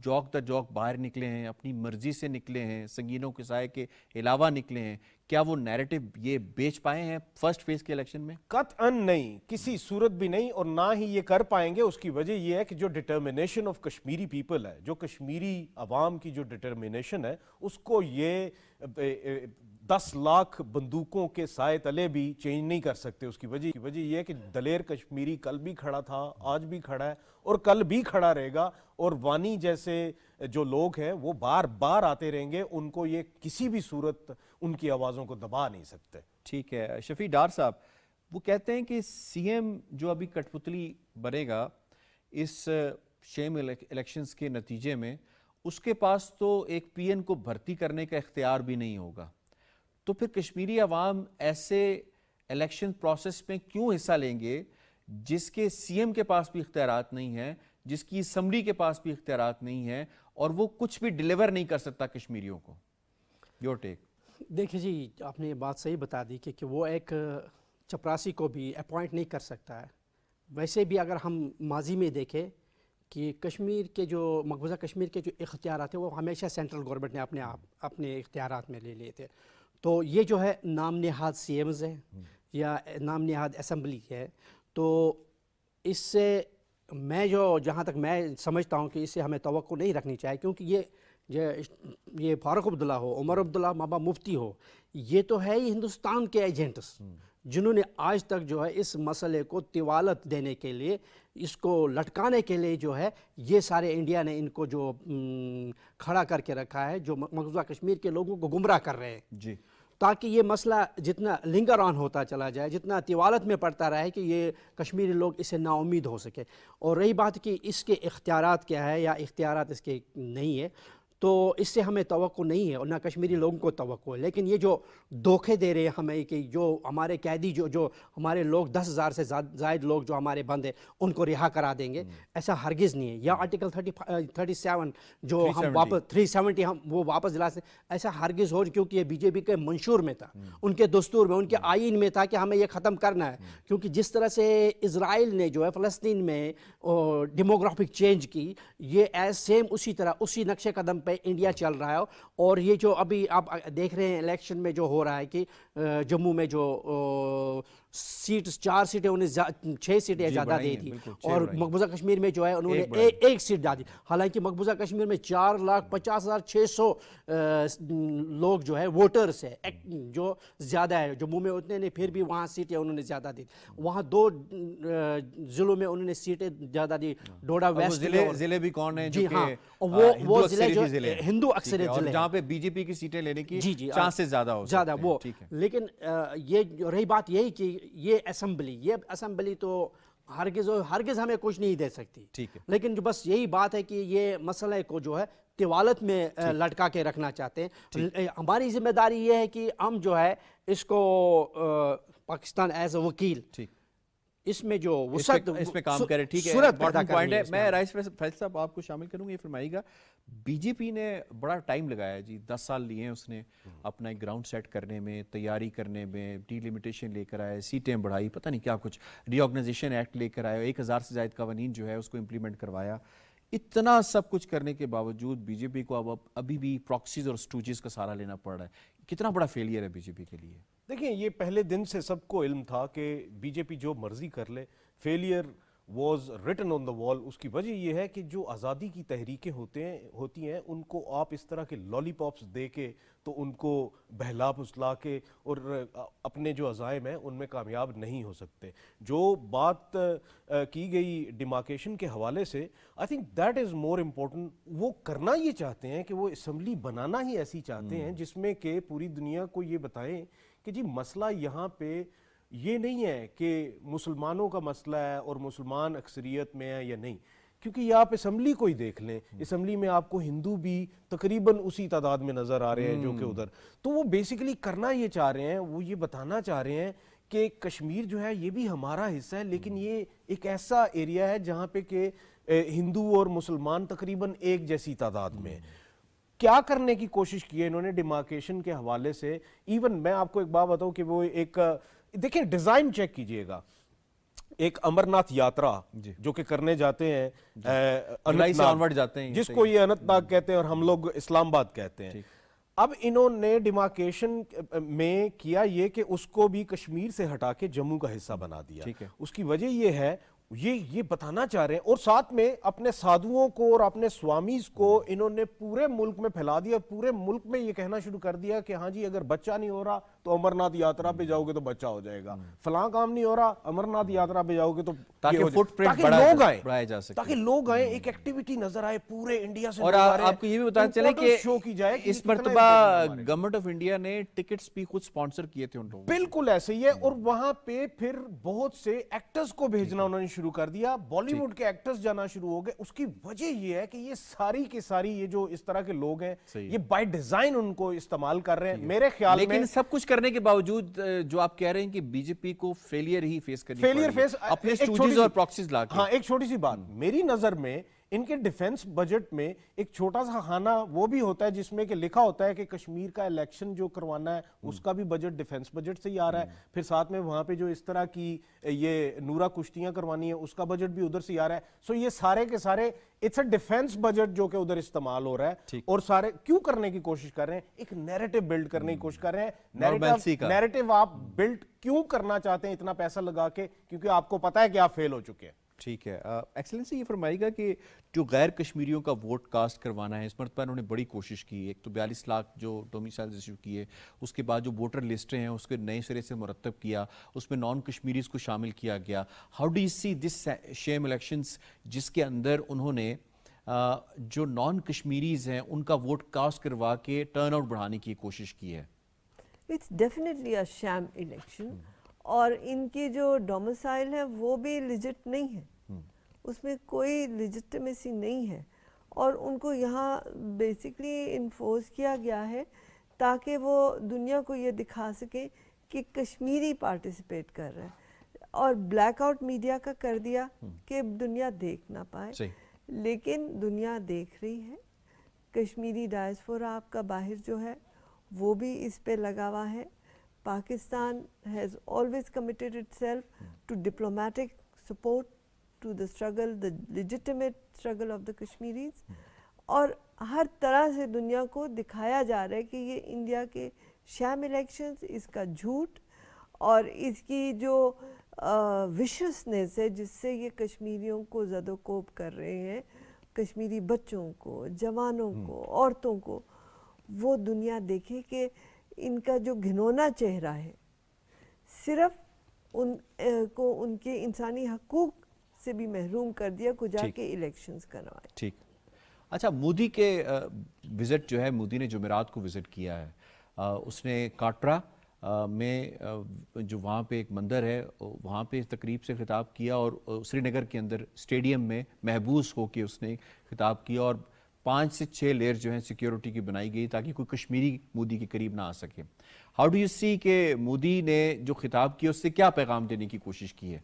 جوک در جوک باہر نکلے ہیں, اپنی مرضی سے نکلے ہیں, سنگینوں کے سائے کے علاوہ نکلے ہیں, کیا وہ نیریٹو یہ بیچ پائے ہیں فرسٹ فیز کے الیکشن میں؟ قطعاً نہیں, کسی صورت بھی نہیں, اور نہ ہی یہ کر پائیں گے. اس کی وجہ یہ ہے کہ جو ڈٹرمنیشن آف کشمیری پیپل ہے, جو کشمیری عوام کی جو ڈٹرمنیشن ہے, اس کو یہ 10 لاکھ بندوقوں کے سائے تلے بھی چینج نہیں کر سکتے. اس کی وجہ یہ ہے کہ دلیر کشمیری کل بھی کھڑا تھا, آج بھی کھڑا ہے, اور کل بھی کھڑا رہے گا, اور وانی جیسے جو لوگ ہیں وہ بار بار آتے رہیں گے, ان کو یہ کسی بھی صورت ان کی آوازوں کو دبا نہیں سکتے. ٹھیک ہے. شفیع ڈار صاحب, وہ کہتے ہیں کہ سی ایم جو ابھی کٹپتلی بنے گا اس شیم الیکشنز کے نتیجے میں، اس کے پاس تو ایک پی این کو بھرتی کرنے کا اختیار بھی نہیں ہوگا، تو پھر کشمیری عوام ایسے الیکشن پروسیس میں کیوں حصہ لیں گے جس کے سی ایم کے پاس بھی اختیارات نہیں ہیں، جس کی اسمبلی کے پاس بھی اختیارات نہیں ہیں، اور وہ کچھ بھی ڈیلیور نہیں کر سکتا کشمیریوں کو؟ Your take. دیکھیں جی، آپ نے یہ بات صحیح بتا دی کہ وہ ایک چپراسی کو بھی اپوائنٹ نہیں کر سکتا ہے. ویسے بھی اگر ہم ماضی میں دیکھیں کہ کشمیر کے جو مقبوضہ کشمیر کے جو اختیارات ہیں وہ ہمیشہ سینٹرل گورنمنٹ نے اپنے اختیارات میں لے لیے تھے. تو یہ جو ہے نام نہاد سی ایمز ہیں یا نام نہاد اسمبلی ہے، تو اس سے میں جہاں تک میں سمجھتا ہوں کہ اس سے ہمیں توقع نہیں رکھنی چاہیے، کیونکہ یہ فاروق عبداللہ ہو، عمر عبداللہ، مابا مفتی ہو، یہ تو ہے ہی ہندوستان کے ایجنٹس جنہوں نے آج تک جو ہے اس مسئلے کو طوالت دینے کے لیے، اس کو لٹکانے کے لیے جو ہے یہ سارے انڈیا نے ان کو جو کھڑا کر کے رکھا ہے، جو مقبوضہ کشمیر کے لوگوں کو گمراہ کر رہے ہیں جی، تاکہ یہ مسئلہ جتنا لنگر آن ہوتا چلا جائے، جتنا طوالت میں پڑتا رہے کہ یہ کشمیری لوگ اس سے نا امید ہو سکے. اور رہی بات کہ اس کے اختیارات کیا ہے یا اختیارات اس کے نہیں ہے، تو اس سے ہمیں توقع نہیں ہے اور نہ کشمیری لوگوں کو توقع ہے. لیکن یہ جو دھوکے دے رہے ہیں ہمیں کہ جو ہمارے قیدی جو ہمارے لوگ 10,000 سے زائد لوگ جو ہمارے بند ہیں ان کو رہا کرا دیں گے، ایسا ہرگز نہیں ہے. یا آرٹیکل 37 جو ہم واپس 370 ہم وہ واپس دلا سکتے، ایسا ہرگز ہو، کیونکہ یہ بی جے پی کے منشور میں تھا، ان کے دستور میں، ان کے آئین میں تھا کہ ہمیں یہ ختم کرنا ہے. کیونکہ جس طرح سے اسرائیل نے جو ہے فلسطین میں ڈیموگرافک چینج کی، یہ سیم اسی طرح اسی نقش قدم پہ انڈیا چل رہا ہے. اور یہ جو ابھی آپ دیکھ رہے ہیں الیکشن میں جو ہو رہا ہے کہ جموں میں جو سیٹس 4 سیٹیں انہیں 6 سیٹیں زیادہ دی تھی، اور مقبوضہ کشمیر میں جو ہے انہوں نے ایک سیٹ ڈال دی. حالانکہ مقبوضہ کشمیر میں 4,50,600 لوگ جو ہے ووٹرز ہیں جو زیادہ ہے. جموں میں اتنے نہیں، پھر بھی وہاں سیٹیں انہوں نے زیادہ دی. وہاں 2 ضلعوں میں انہوں نے سیٹیں زیادہ دی، ڈوڈا ویسٹ. ضلع بھی کون ہیں؟ جی ہاں، وہ ضلع جو ہندو اکثریت ضلع جہاں پہ بی جے پی کی سیٹیں لینے کی چانسز زیادہ ہو زیادہ وہ. لیکن یہ رہی بات یہی کہ یہ اسمبلی تو ہرگز ہمیں کچھ نہیں دے سکتی. لیکن جو بس یہی بات ہے کہ یہ مسئلے کو جو ہے طوالت میں لٹکا کے رکھنا چاہتے ہیں. ہماری ذمہ داری یہ ہے کہ ہم جو ہے اس کو پاکستان ایز اے وکیل اس میں جو وسعت اس میں کام کرے. ٹھیک ہے، امپورٹنٹ پوائنٹ ہے. میں رائس فیصل صاحب آپ کو شامل کروں گا. یہ فرمائیے گا، بی جے پی نے بڑا ٹائم لگایا جی، 10 سال لیے ہیں اس نے اپنا ایک گراؤنڈ سیٹ کرنے میں، تیاری کرنے میں، ڈی لمیٹیشن لے کر آئے، سیٹیں بڑھائی، پتہ نہیں کیا کچھ، ری آرگنائزیشن ایکٹ لے کر آئے، 1,000 سے زائد قوانین جو ہے اس کو امپلیمنٹ کروایا. اتنا سب کچھ کرنے کے باوجود بی جے پی کو ابھی بھی پراکسیز اور سٹوجز کا سہارا لینا پڑ رہا ہے. کتنا بڑا فیلئر ہے بی جے پی کے لیے؟ دیکھیں، یہ پہلے دن سے سب کو علم تھا کہ بی جے پی جو مرضی کر لے، فیلئر واز ریٹن آن دا وال. اس کی وجہ یہ ہے کہ جو آزادی کی تحریکیں ہوتی ہیں ان کو آپ اس طرح کے لالی پاپس دے کے تو ان کو بہلا پھسلا کے اور اپنے جو عزائم ہیں ان میں کامیاب نہیں ہو سکتے. جو بات کی گئی ڈیمارکیشن کے حوالے سے، I think that is more important. وہ کرنا یہ چاہتے ہیں کہ وہ اسمبلی بنانا ہی ایسی چاہتے ہیں جس میں کہ پوری دنیا کو یہ بتائیں کہ جی مسئلہ یہاں پہ یہ نہیں ہے کہ مسلمانوں کا مسئلہ ہے اور مسلمان اکثریت میں ہے یا نہیں. کیونکہ یہ آپ اسمبلی کو ہی دیکھ لیں، اسمبلی میں آپ کو ہندو بھی تقریباً اسی تعداد میں نظر آ رہے ہیں جو کہ ادھر. تو وہ بیسیکلی کرنا یہ چاہ رہے ہیں، وہ یہ بتانا چاہ رہے ہیں کہ کشمیر جو ہے یہ بھی ہمارا حصہ ہے، لیکن یہ ایک ایسا ایریا ہے جہاں پہ کہ ہندو اور مسلمان تقریباً ایک جیسی تعداد میں. کیا کرنے کی کوشش کی ہے انہوں نے ڈیمارکیشن کے حوالے سے؟ ایون میں آپ کو ایک بات بتاؤں کہ وہ ایک دیکھیں ڈیزائن چیک کیجئے گا. ایک امرناتھ یاترا جو کہ کرنے جاتے ہیں جس کو یہ اننت ناگ کہتے ہیں اور ہم لوگ اسلام آباد کہتے ہیں. اب انہوں نے ڈیمارکیشن میں کیا یہ کہ اس کو بھی کشمیر سے ہٹا کے جموں کا حصہ بنا دیا. اس کی وجہ یہ ہے، یہ بتانا چاہ رہے ہیں، اور ساتھ میں اپنے سادھوؤں کو اور اپنے سوامیز کو انہوں نے پورے ملک میں پھیلا دیا. پورے ملک میں یہ کہنا شروع کر دیا کہ ہاں جی اگر بچہ نہیں ہو رہا تو امرناتھ یاترا پہ جاؤ گے تو بچہ ہو جائے گا, فلاں کام نہیں ہو رہا امرناتھ یاترا پہ جاؤ گے تو تاکہ فٹ پرنٹ بڑھایا جا سکے, تاکہ لوگ آئیں, ایک ایکٹیویٹی نظر آئے پورے انڈیا سے. اور آپ کو یہ بھی بتانا چلے کہ اس مرتبہ گورنمنٹ آف انڈیا نے ٹکٹس بھی خود سپانسر کیے تھے ان لوگوں. بالکل ایسے ہی ہے, اور وہاں پہ پھر بہت سے ایکٹرز کو بھیجنا انہوں نے شروع کر دیا, بالی ووڈ کے ایکٹرز جانا شروع ہو گئے. اس کی وجہ یہ ہے کہ یہ ساری کی ساری یہ جو اس طرح کے لوگ ہیں یہ بائی ڈیزائن ان کو استعمال کر رہے ہیں میرے خیال میں. لیکن سب کچھ کرنے کے باوجود جو آپ کہہ رہے ہیں کہ بی جے پی کو فیلئر ہی فیس کرنی پڑ رہی ہے اپنے اسٹوڈیوز اور پراکسیز لا کے. ہاں ایک چھوٹی سی بات, میری نظر میں ان کے ڈیفنس بجٹ میں ایک چھوٹا سا خانہ وہ بھی ہوتا ہے جس میں کہ لکھا ہوتا ہے کہ کشمیر کا الیکشن جو کروانا ہے اس کا بھی بجٹ ڈیفنس بجٹ سے ہی آ رہا ہے, پھر ساتھ میں وہاں پہ جو اس طرح کی یہ نورا کشتیاں کروانی ہیں اس کا بجٹ بھی ادھر سے ہی آ رہا ہے. سو یہ سارے کے سارے اٹس اے ڈیفنس بجٹ جو کہ ادھر استعمال ہو رہا ہے, اور سارے کیوں کرنے کی کوشش کر رہے ہیں, ایک نیریٹو بلڈ کرنے کی کوشش کر رہے ہیں. نیریٹو آپ بلڈ کیوں کرنا چاہتے ہیں اتنا پیسہ لگا کے, کیونکہ آپ کو پتا ہے کہ آپ فیل ہو چکے ہیں. ٹھیک ہے, ایکسلنسی یہ فرمائے گا کہ جو غیر کشمیریوں کا ووٹ کاسٹ کروانا ہے اس مرتبہ انہوں نے بڑی کوشش کی. ایک تو 42 لاکھ جو ڈومیسائلز ایشو کیے, اس کے بعد جو ووٹر لسٹیں ہیں اس کے نئے سرے سے مرتب کیا, اس میں نان کشمیریز کو شامل کیا گیا. How do you see this sham elections جس کے اندر انہوں نے جو نان کشمیریز ہیں ان کا ووٹ کاسٹ کروا کے ٹرن آؤٹ بڑھانے کی کوشش کی ہے؟ It's definitely a sham election, اور ان کی جو ڈومیسائل ہے وہ بھی لیجٹ نہیں ہے, اس میں کوئی لیجٹمیسی نہیں ہے, اور ان کو یہاں بیسکلی انفورس کیا گیا ہے تاکہ وہ دنیا کو یہ دکھا سکیں کہ کشمیری پارٹیسپیٹ کر رہا ہے, اور بلیک آؤٹ میڈیا کا کر دیا کہ دنیا دیکھ نہ پائے. لیکن دنیا دیکھ رہی ہے, کشمیری ڈائسپورا آپ کا باہر جو ہے وہ بھی اس پہ لگا ہوا ہے. Pakistan has always committed itself to diplomatic support to the struggle, the legitimate struggle of the Kashmiris, اور ہر طرح سے دنیا کو دکھایا جا رہا ہے کہ یہ انڈیا کے شام الیکشنز, اس کا جھوٹ اور اس کی جو وشسنس ہے جس سے یہ کشمیریوں کو زد و کوب کر رہے ہیں, کشمیری بچوں کو, جوانوں کو, عورتوں کو, وہ دنیا دیکھے کہ ان کا جو گھنونا چہرہ ہے صرف ان کو ان کے انسانی حقوق سے بھی محروم کر دیا کو جا کے الیکشنز کروائے. ٹھیک. اچھا, مودی کے وزٹ جو ہے, مودی نے جمعرات کو وزٹ کیا ہے, اس نے کاٹرا میں جو وہاں پہ ایک مندر ہے وہاں پہ تقریب سے خطاب کیا, اور سری نگر کے اندر اسٹیڈیم میں محبوس ہو کے اس نے خطاب کیا, اور 5 سے 6 لیئر جو ہیں سیکیورٹی کی بنائی گئی تاکہ کوئی کشمیری مودی کے قریب نہ آ سکے. ہاؤ ڈو یو سی کہ مودی نے جو خطاب کیا اس سے کیا پیغام دینے کی کوشش کی ہے؟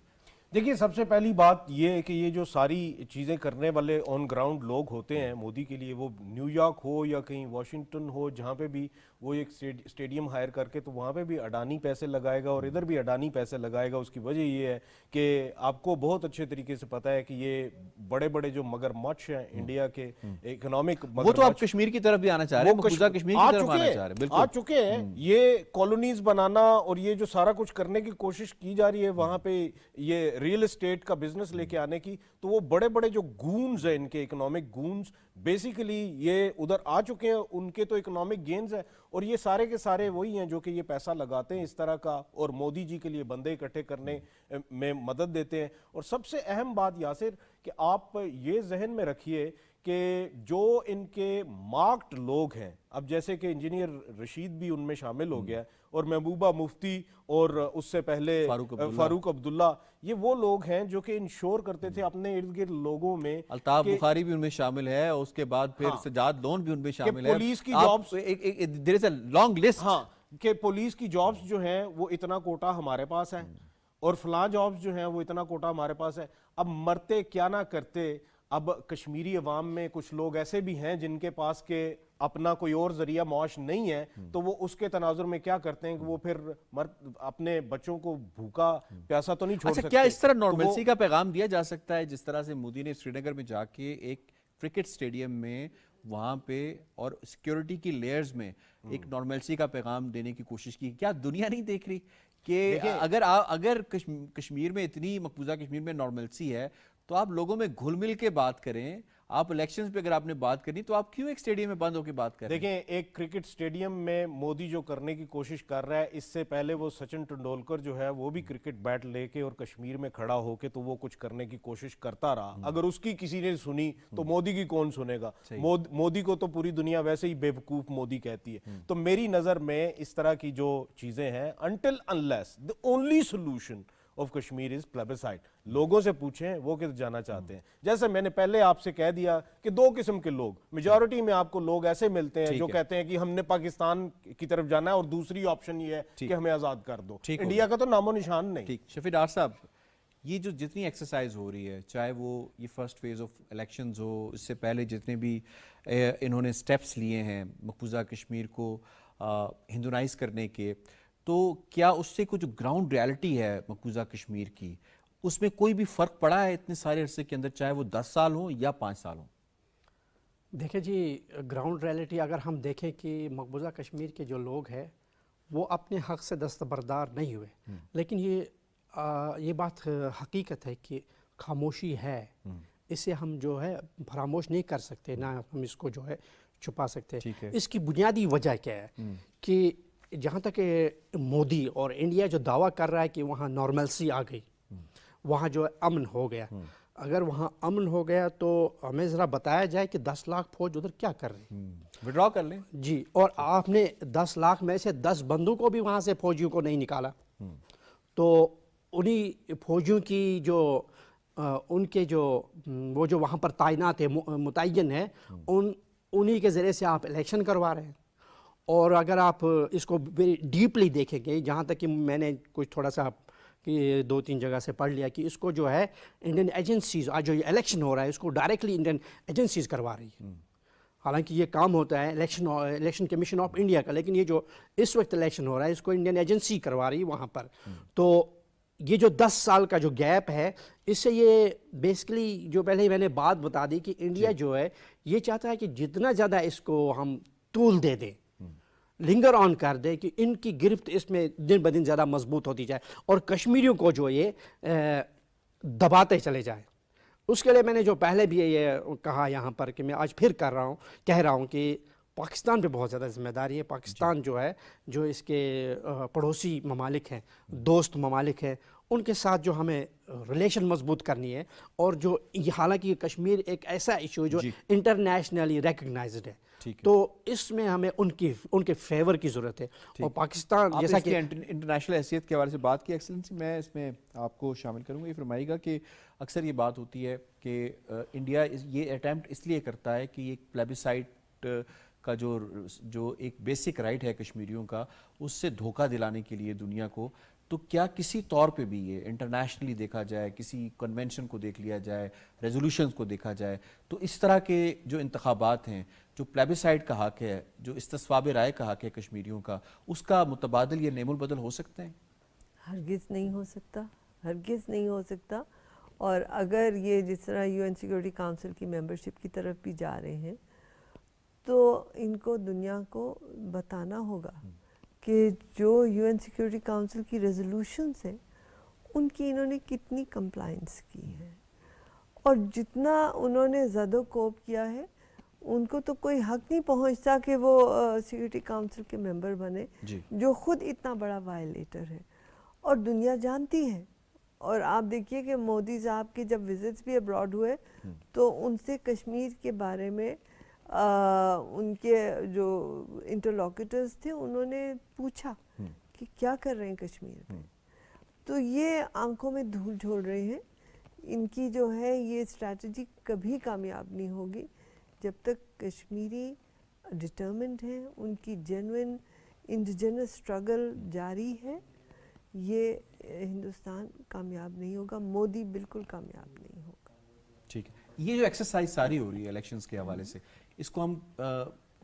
دیکھیے, سب سے پہلی بات یہ ہے کہ یہ جو ساری چیزیں کرنے والے آن گراؤنڈ لوگ ہوتے ہیں مودی کے لیے, وہ نیو یارک ہو یا کہیں واشنگٹن ہو, جہاں پہ بھی وہ ایک اسٹیڈیم ہائر کر کے, تو وہاں پہ بھی اڈانی پیسے لگائے گا اور ادھر بھی اڈانی پیسے لگائے گا. اس کی وجہ یہ ہے کہ آپ کو بہت اچھے طریقے سے پتہ ہے کہ یہ بڑے بڑے جو مگر مچ ہیں انڈیا کے اکنامک, وہ تو آپ کشمیر کی طرف بھی آنا چاہ رہے ہیں, مقبوضہ کشمیر کی طرف آنا چاہ رہے ہیں, آ چکے ہیں. یہ کالونیز بنانا اور یہ جو سارا کچھ کرنے کی کوشش کی جا رہی ہے وہاں پہ, یہ ریئل اسٹیٹ کا بزنس لے کے آنے کی, تو وہ بڑے بڑے جو گونز ہیں ان کے اکنامک گونز بیسیکلی یہ ادھر آ چکے ہیں, ان کے تو اکنامک گینز ہیں, اور یہ سارے کے سارے وہی ہیں جو کہ یہ پیسہ لگاتے ہیں اس طرح کا, اور مودی جی کے لیے بندے اکٹھے کرنے میں مدد دیتے ہیں. اور سب سے اہم بات یاسر کہ آپ یہ ذہن میں رکھیے کہ جو ان کے مارکڈ لوگ ہیں, اب جیسے کہ انجینئر رشید بھی ان میں شامل ہو گیا, اور محبوبہ مفتی, اور اس سے پہلے فاروق عبداللہ, یہ وہ لوگ ہیں جو کہ انشور کرتے تھے اپنے ارد گرد لوگوں میں. الطاف بخاری بھی ان میں شامل ہے, اس کے بعد پھر سجاد لون بھی ان میں شامل ہے. پولیس کی jobs, there is a long list. ہاں, کہ پولیس کی جابز جو ہیں وہ اتنا کوٹا ہمارے پاس ہے, اور فلاں جابز جو ہیں وہ اتنا کوٹا ہمارے پاس ہے. اب مرتے کیا نہ کرتے. اب کشمیری عوام میں کچھ لوگ ایسے بھی ہیں جن کے پاس کے اپنا کوئی اور ذریعہ معاش نہیں ہے, تو وہ اس کے تناظر میں کیا کرتے ہیں کہ وہ پھر اپنے بچوں کو بھوکا پیاسا تو نہیں چھوڑ سکتے. اچھا, کیا اس طرح نارملسی کا پیغام دیا جا سکتا ہے جس طرح سے مودی نے سری نگر میں جا کے ایک کرکٹ اسٹیڈیم میں وہاں پہ اور سیکیورٹی کی لیئرز میں ایک نارملسی کا پیغام دینے کی کوشش کی؟ کیا دنیا نہیں دیکھ رہی کہ اگر کشمیر میں اتنی, مقبوضہ کشمیر میں نارملسی ہے, تو آپ لوگوں میں گھل مل کے بات کریں, آپ الیکشنز پہ اگر آپ نے بات کرنی تو آپ کیوں ایک اسٹیڈیم میں بند ہو کے بات کر رہے ہیں؟ دیکھیں ایک کرکٹ سٹیڈیم میں مودی جو کرنے کی کوشش کر رہا ہے، اس سے پہلے وہ سچن ٹنڈولکر جو ہے وہ بھی کرکٹ بیٹ لے کے اور کشمیر میں کھڑا ہو کے تو وہ کچھ کرنے کی کوشش کرتا رہا. اگر اس کی کسی نے سنی تو مودی کی کون سنے گا؟ مودی کو تو پوری دنیا ویسے ہی بے وقوف مودی کہتی ہے. تو میری نظر میں اس طرح کی جو چیزیں ہیں until unless the only solution of Kashmir is plebiscite. لوگوں سے پوچھیں وہ کدھر جانا چاہتے ہیں. جیسے میں نے پہلے آپ سے کہہ دیا کہ دو قسم کے لوگ میجورٹی میں آپ کو لوگ ایسے ملتے ہیں جو کہتے ہیں کہ ہم نے پاکستان کی طرف جانا ہے اور دوسری آپشن یہ ہے کہ ہمیں آزاد کر دو. انڈیا کا تو نام و نشان نہیں. شفیع ڈار صاحب، یہ جو جتنی ایکسرسائز ہو رہی ہے، چاہے وہ یہ فرسٹ فیز آف الیکشنز ہو، اس سے پہلے جتنے بھی انہوں نے سٹیپس لیے ہیں مقبوضہ کشمیر کو ہندونائز کرنے کے، تو کیا اس سے کچھ گراؤنڈ ریالٹی ہے مقبوضہ کشمیر کی، اس میں کوئی بھی فرق پڑا ہے اتنے سارے عرصے کے اندر، چاہے وہ 10 سال ہوں یا 5 سال ہوں؟ دیکھیں جی، گراؤنڈ ریالٹی اگر ہم دیکھیں کہ مقبوضہ کشمیر کے جو لوگ ہیں وہ اپنے حق سے دستبردار نہیں ہوئے، لیکن یہ بات حقیقت ہے کہ خاموشی ہے، اسے ہم جو ہے فراموش نہیں کر سکتے، نہ ہم اس کو جو ہے چھپا سکتے. اس کی بنیادی وجہ کیا ہے کہ جہاں تک مودی اور انڈیا جو دعویٰ کر رہا ہے کہ وہاں نارملسی آ گئی، وہاں جو امن ہو گیا، اگر وہاں امن ہو گیا تو ہمیں ذرا بتایا جائے کہ 10 لاکھ فوج ادھر کیا کر رہے ہیں. وڈرا کر لیں جی، اور آپ نے 10 لاکھ میں سے 10 بندوں کو بھی وہاں سے فوجیوں کو نہیں نکالا. تو انہی فوجیوں کی جو ان کے جو وہ جو وہاں پر تعینات ہے، متعین ہے، انہی کے ذریعے سے آپ الیکشن کروا رہے ہیں. اور اگر آپ اس کو ویری ڈیپلی دیکھیں گے، جہاں تک کہ میں نے کچھ تھوڑا سا 2-3 جگہ سے پڑھ لیا کہ اس کو جو ہے انڈین ایجنسیز، آج جو یہ الیکشن ہو رہا ہے اس کو ڈائریکٹلی انڈین ایجنسیز کروا رہی ہے. حالانکہ یہ کام ہوتا ہے الیکشن کمیشن آف انڈیا کا، لیکن یہ جو اس وقت الیکشن ہو رہا ہے اس کو انڈین ایجنسی کروا رہی ہے وہاں پر. تو یہ جو 10 سال کا جو گیپ ہے، اس سے یہ بیسکلی جو پہلے ہی میں نے بات بتا دی کہ انڈیا جو ہے یہ چاہتا ہے کہ جتنا زیادہ اس کو ہم طول دے دیں، لنگر آن کر دے، کہ ان کی گرفت اس میں دن بدن زیادہ مضبوط ہوتی جائے اور کشمیریوں کو جو یہ دباتے چلے جائیں. اس کے لیے میں نے جو پہلے بھی یہ کہا یہاں پر کہ میں آج پھر کہہ رہا ہوں کہ پاکستان پہ بہت زیادہ ذمہ داری ہے. پاکستان جو ہے، جو اس کے پڑوسی ممالک ہیں، دوست ممالک ہیں، ان کے ساتھ جو ہمیں ریلیشن مضبوط کرنی ہے. اور جو حالانکہ یہ کشمیر ایک ایسا ایشو ہے جو انٹرنیشنلی ریکگنائزڈ ہے، تو اس میں ہمیں ان کے فیور کی ضرورت ہے. اور پاکستان جیسا کہ انٹرنیشنل حیثیت کے حوالے سے بات کی ایکسلنسی، میں اس میں آپ کو شامل کروں گا. یہ فرمائیے گا کہ اکثر یہ بات ہوتی ہے کہ انڈیا یہ اٹیمپٹ اس لیے کرتا ہے کہ ایک پلیبیسائٹ کا جو ایک بیسک رائٹ ہے کشمیریوں کا، اس سے دھوکہ دلانے کے لیے دنیا کو. تو کیا کسی طور پہ بھی یہ انٹرنیشنلی دیکھا جائے، کسی کنونشن کو دیکھ لیا جائے، ریزولوشنز کو دیکھا جائے، تو اس طرح کے جو انتخابات ہیں، جو پلیبیسائٹ کا حق ہے، جو استصواب رائے کا حق ہے کشمیریوں کا، اس کا متبادل یا نعم البدل ہو سکتے ہیں؟ ہرگز نہیں ہو سکتا، ہرگز نہیں ہو سکتا. اور اگر یہ جس طرح UN سیکورٹی کاؤنسل کی ممبرشپ کی طرف بھی جا رہے ہیں تو ان کو دنیا کو بتانا ہوگا کہ جو UN سیکورٹی کاؤنسل کی ریزولوشنز ہیں ان کی انہوں نے کتنی کمپلائنس کی ہے، اور جتنا انہوں نے زد و کوب کیا ہے ان کو تو کوئی حق نہیں پہنچتا کہ وہ سیکورٹی کاؤنسل کے ممبر بنے جو خود اتنا بڑا وائلیٹر ہے. اور دنیا جانتی ہے. اور آپ دیکھیے کہ مودی صاحب کے جب وزٹس بھی ابراڈ ہوئے تو ان سے کشمیر کے بارے میں ان کے جو انٹرلوکیٹرز تھے انہوں نے پوچھا کہ کیا کر رہے ہیں کشمیر میں. تو یہ آنکھوں میں دھول جھوڑ رہے ہیں. ان کی جو ہے یہ اسٹریٹجی کبھی کامیاب نہیں ہوگی جب تک کشمیری ڈٹرمنڈ ہیں، ان کی جینوئن انڈیجنس اسٹرگل جاری ہے. یہ ہندوستان کامیاب نہیں ہوگا، مودی بالکل کامیاب نہیں ہوگا. ٹھیک ہے. یہ جو ایکسرسائز ساری ہو رہی ہے الیکشنز کے حوالے سے، اس کو ہم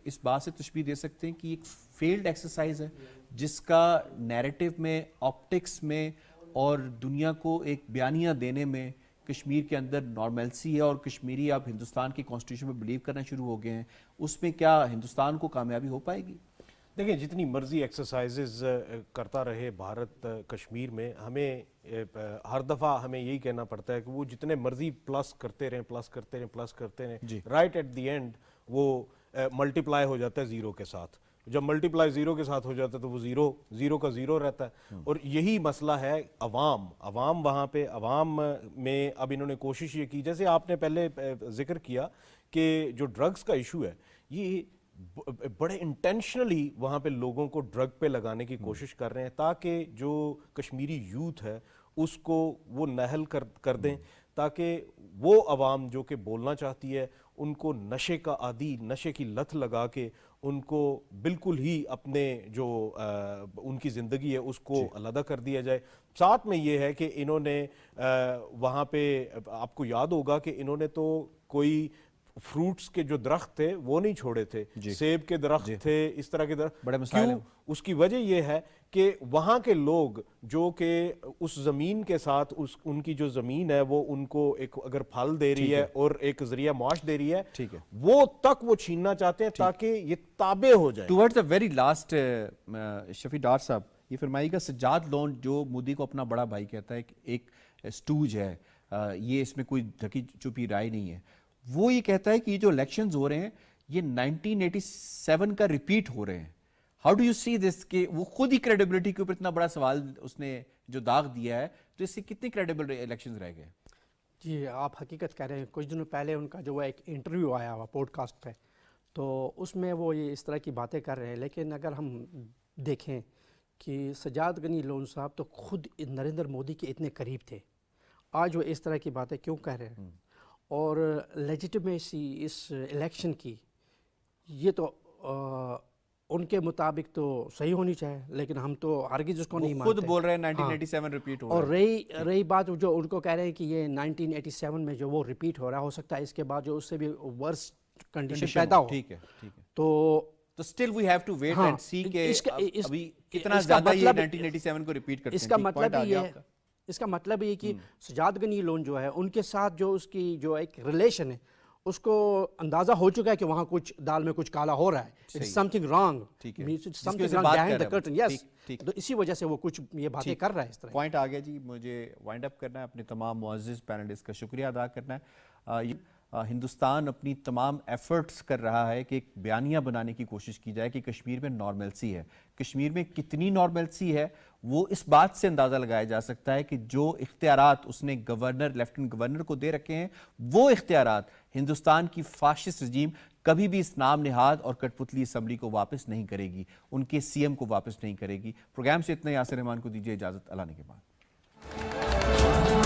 اس بات سے تشبیہ دے سکتے ہیں کہ ایک فیلڈ ایکسرسائز ہے جس کا نیریٹو میں، آپٹکس میں اور دنیا کو ایک بیانیہ دینے میں کشمیر کے اندر نارملسی ہے، اور کشمیری اب ہندوستان کی کانسٹیٹیوشن میں بلیو کرنا شروع ہو گئے ہیں. اس میں کیا ہندوستان کو کامیابی ہو پائے گی؟ دیکھیں جتنی مرضی ایکسرسائزز کرتا رہے بھارت کشمیر میں، ہمیں ہر دفعہ ہمیں یہی کہنا پڑتا ہے کہ وہ جتنے مرضی پلس کرتے رہیں رائٹ ایٹ دی اینڈ وہ ملٹیپلائی ہو جاتا ہے زیرو کے ساتھ. جب ملٹیپلائی زیرو کے ساتھ ہو جاتا ہے تو وہ زیرو کا زیرو رہتا ہے. اور یہی مسئلہ ہے عوام وہاں پہ عوام میں. اب انہوں نے کوشش یہ کی، جیسے آپ نے پہلے ذکر کیا کہ جو ڈرگز کا ایشو ہے یہ بڑے انٹینشنلی وہاں پہ لوگوں کو ڈرگ پہ لگانے کی کوشش کر رہے ہیں تاکہ جو کشمیری یوتھ ہے اس کو وہ نہل کر دیں، تاکہ وہ عوام جو کہ بولنا چاہتی ہے ان کو نشے کا عادی، نشے کی لت لگا کے ان کو بالکل ہی اپنے جو ان کی زندگی ہے اس کو علیحدہ کر دیا جائے. ساتھ میں یہ ہے کہ انہوں نے وہاں پہ آپ کو یاد ہوگا کہ انہوں نے تو کوئی فروٹس کے جو درخت تھے وہ نہیں چھوڑے تھے، سیب کے درخت تھے، اس طرح کے درخت. بڑے مسائل ہیں. اس کی وجہ یہ ہے کہ وہاں کے لوگ جو کہ اس زمین کے ساتھ ان کی جو زمین ہے وہ ان کو ایک اگر پھل دے رہی ہے اور ایک ذریعہ معاش دے رہی ہے، وہ تک وہ چھیننا چاہتے ہیں تاکہ یہ تابع ہو جائے. ٹوورڈز دا ویری لاسٹ شفیع ڈار صاحب یہ فرمائیے گا، سجاد لون جو مودی کو اپنا بڑا بھائی کہتا ہے کہ ایک اسٹوج ہے، یہ اس میں کوئی ڈھکی چھپی رائے نہیں ہے، وہ یہ کہتا ہے کہ یہ جو الیکشنز ہو رہے ہیں یہ 1987 کا ریپیٹ ہو رہے ہیں. ہاؤ ڈو یو سی دس کہ وہ خود ہی کریڈیبلٹی کے اوپر اتنا بڑا سوال اس نے جو داغ دیا ہے، تو اس سے کتنی کریڈیبل الیکشنز رہ گئے؟ جی آپ حقیقت کہہ رہے ہیں. کچھ دنوں پہلے ان کا جو وہ ایک انٹرویو آیا ہوا پوڈ کاسٹ پہ، تو اس میں وہ یہ اس طرح کی باتیں کر رہے ہیں. لیکن اگر ہم دیکھیں کہ سجاد غنی لون صاحب تو خود نریندر مودی کے اتنے قریب تھے، آج وہ اس طرح کی باتیں کیوں کہہ رہے ہیں؟ اور لیجیٹمیسی اس الیکشن کی یہ تو ان کے مطابق تو صحیح ہونی چاہیے، لیکن ہم تو ہرگز اس کو نہیں مانتے. خود بول رہے ہیں 1987 ریپیٹ ہو رہا ہے. اور رہی بات جو ان کو کہہ رہے ہیں کہ یہ 1987 میں جو وہ ریپیٹ ہو رہا ہو سکتا ہے اس کے بعد جو اس سے بھی ورس کنڈیشن پیدا ہو. ٹھیک ہے تو still we have to wait and see کہ ابھی کتنا زیادہ یہ 1987 کو ریپیٹ کرتے ہیں. اس کا مطلب یہ کہ سجاد غنی لون جو ہے ان کے ساتھ جو اس کی جو ایک ریلیشن ہے اس کو اندازہ ہو چکا ہے کہ وہاں کچھ دال میں کچھ کالا ہو رہا ہے. something wrong. something wrong behind the curtain. Yes. تو اسی وجہ سے وہ کچھ یہ باتیں کر رہا ہے. اس طرح پوائنٹ آ گیا جی. مجھے وائنڈ اپ کرنا ہے، اپنے تمام معزز پینلسٹ کا شکریہ ادا کرنا ہے. ہندوستان اپنی تمام ایفرٹس کر رہا ہے کہ ایک بیانیہ بنانے کی کوشش کی جائے کہ کشمیر میں نارملسی ہے. کشمیر میں کتنی نارملسی ہے وہ اس بات سے اندازہ لگایا جا سکتا ہے کہ جو اختیارات اس نے گورنر، لیفٹنٹ گورنر کو دے رکھے ہیں، وہ اختیارات ہندوستان کی فاشسٹ رجیم کبھی بھی اس نام نہاد اور کٹ پتلی اسمبلی کو واپس نہیں کرے گی، ان کے سی ایم کو واپس نہیں کرے گی. پروگرام سے اتنا. یاسر رحمان کو دیجیے اجازت. اللہ نے کے بعد.